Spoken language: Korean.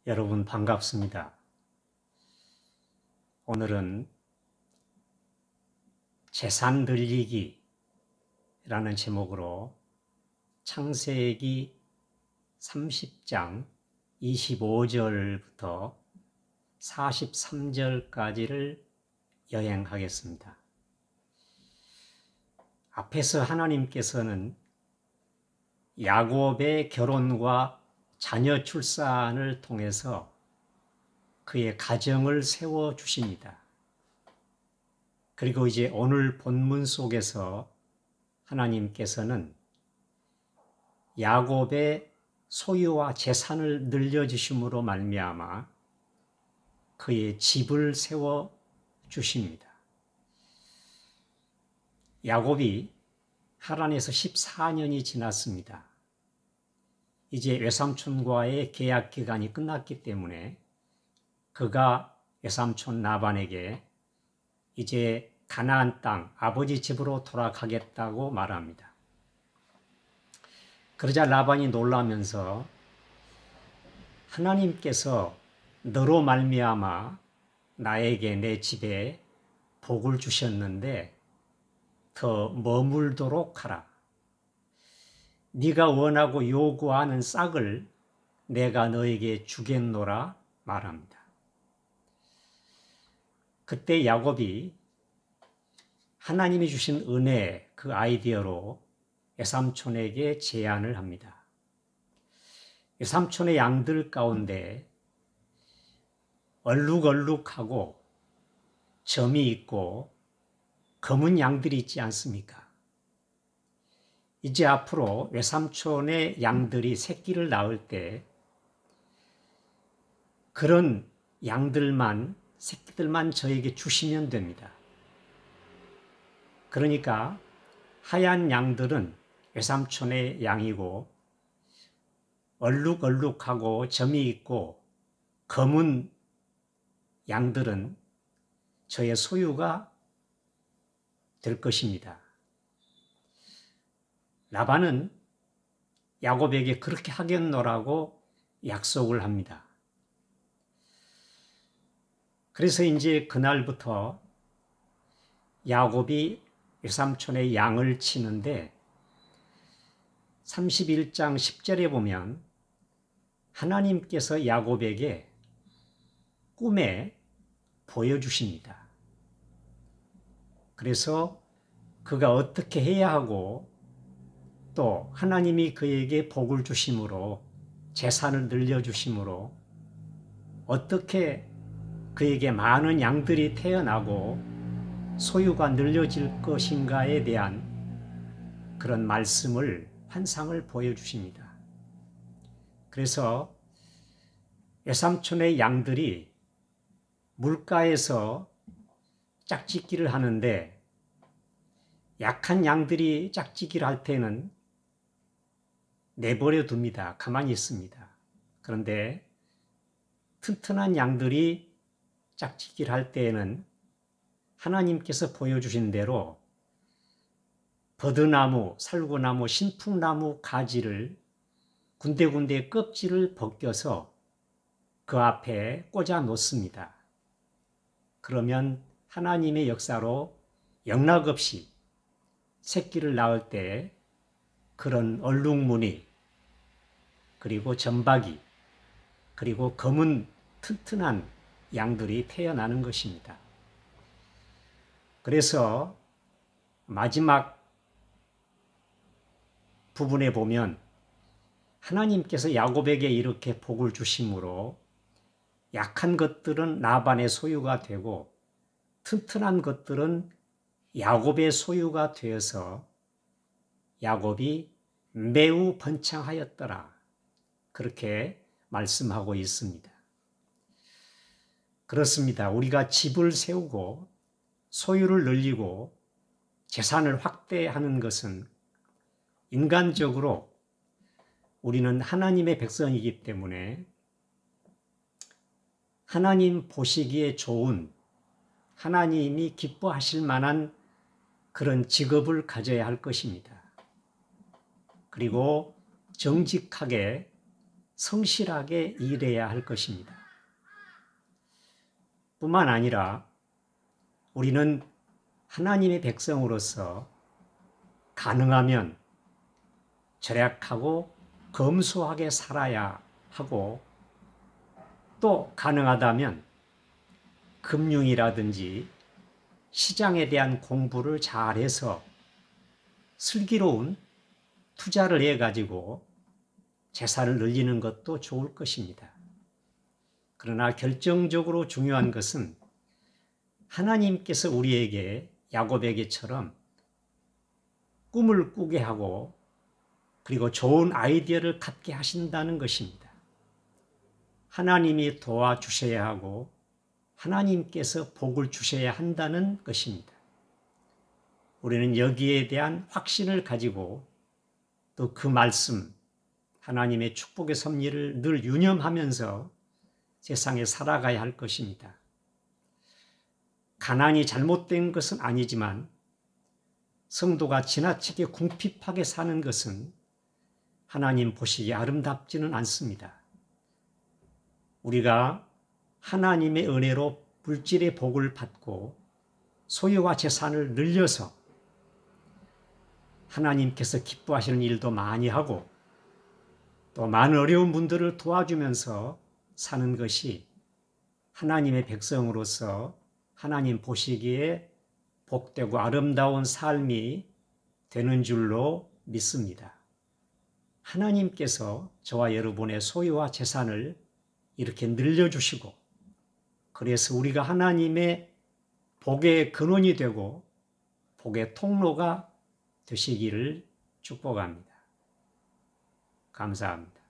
여러분 반갑습니다. 오늘은 재산 늘리기라는 제목으로 창세기 30장 25절부터 43절까지를 여행하겠습니다. 앞에서 하나님께서는 야곱의 결혼과 자녀 출산을 통해서 그의 가정을 세워주십니다. 그리고 이제 오늘 본문 속에서 하나님께서는 야곱의 소유와 재산을 늘려주심으로 말미암아 그의 집을 세워주십니다. 야곱이 하란에서 14년이 지났습니다. 이제 외삼촌과의 계약 기간이 끝났기 때문에 그가 외삼촌 라반에게 이제 가나안 땅 아버지 집으로 돌아가겠다고 말합니다. 그러자 라반이 놀라면서 하나님께서 너로 말미암아 나에게 내 집에 복을 주셨는데 더 머물도록 하라. 네가 원하고 요구하는 싹을 내가 너에게 주겠노라 말합니다. 그때 야곱이 하나님이 주신 은혜 그 아이디어로 외삼촌에게 제안을 합니다. 외삼촌의 양들 가운데 얼룩얼룩하고 점이 있고 검은 양들이 있지 않습니까? 이제 앞으로 외삼촌의 양들이 새끼를 낳을 때 그런 양들만, 새끼들만 저에게 주시면 됩니다. 그러니까 하얀 양들은 외삼촌의 양이고 얼룩얼룩하고 점이 있고 검은 양들은 저의 소유가 될 것입니다. 라반은 야곱에게 그렇게 하겠노라고 약속을 합니다. 그래서 이제 그날부터 야곱이 외삼촌의 양을 치는데 31장 10절에 보면 하나님께서 야곱에게 꿈에 보여주십니다. 그래서 그가 어떻게 해야 하고 또 하나님이 그에게 복을 주심으로 재산을 늘려주심으로 어떻게 그에게 많은 양들이 태어나고 소유가 늘려질 것인가에 대한 그런 말씀을 환상을 보여주십니다. 그래서 외삼촌의 양들이 물가에서 짝짓기를 하는데 약한 양들이 짝짓기를 할 때는 내버려 둡니다. 가만히 있습니다. 그런데 튼튼한 양들이 짝짓기를 할 때에는 하나님께서 보여주신 대로 버드나무, 살구나무, 신풍나무 가지를 군데군데 껍질을 벗겨서 그 앞에 꽂아 놓습니다. 그러면 하나님의 역사로 영락없이 새끼를 낳을 때 그런 얼룩무늬, 그리고 점박이, 그리고 검은 튼튼한 양들이 태어나는 것입니다. 그래서 마지막 부분에 보면 하나님께서 야곱에게 이렇게 복을 주심으로 약한 것들은 라반의 소유가 되고 튼튼한 것들은 야곱의 소유가 되어서 야곱이 매우 번창하였더라. 그렇게 말씀하고 있습니다. 그렇습니다. 우리가 집을 세우고 소유를 늘리고 재산을 확대하는 것은 인간적으로 우리는 하나님의 백성이기 때문에 하나님 보시기에 좋은, 하나님이 기뻐하실 만한 그런 직업을 가져야 할 것입니다. 그리고 정직하게 성실하게 일해야 할 것입니다. 뿐만 아니라 우리는 하나님의 백성으로서 가능하면 절약하고 검소하게 살아야 하고, 또 가능하다면 금융이라든지 시장에 대한 공부를 잘해서 슬기로운 투자를 해가지고 재산을 늘리는 것도 좋을 것입니다. 그러나 결정적으로 중요한 것은 하나님께서 우리에게 야곱에게처럼 꿈을 꾸게 하고 그리고 좋은 아이디어를 갖게 하신다는 것입니다. 하나님이 도와주셔야 하고 하나님께서 복을 주셔야 한다는 것입니다. 우리는 여기에 대한 확신을 가지고 또 그 말씀, 하나님의 축복의 섭리를 늘 유념하면서 세상에 살아가야 할 것입니다. 가난이 잘못된 것은 아니지만 성도가 지나치게 궁핍하게 사는 것은 하나님 보시기에 아름답지는 않습니다. 우리가 하나님의 은혜로 물질의 복을 받고 소유와 재산을 늘려서 하나님께서 기뻐하시는 일도 많이 하고 또 많은 어려운 분들을 도와주면서 사는 것이 하나님의 백성으로서 하나님 보시기에 복되고 아름다운 삶이 되는 줄로 믿습니다. 하나님께서 저와 여러분의 소유와 재산을 이렇게 늘려주시고, 그래서 우리가 하나님의 복의 근원이 되고 복의 통로가 되시기를 축복합니다. 감사합니다.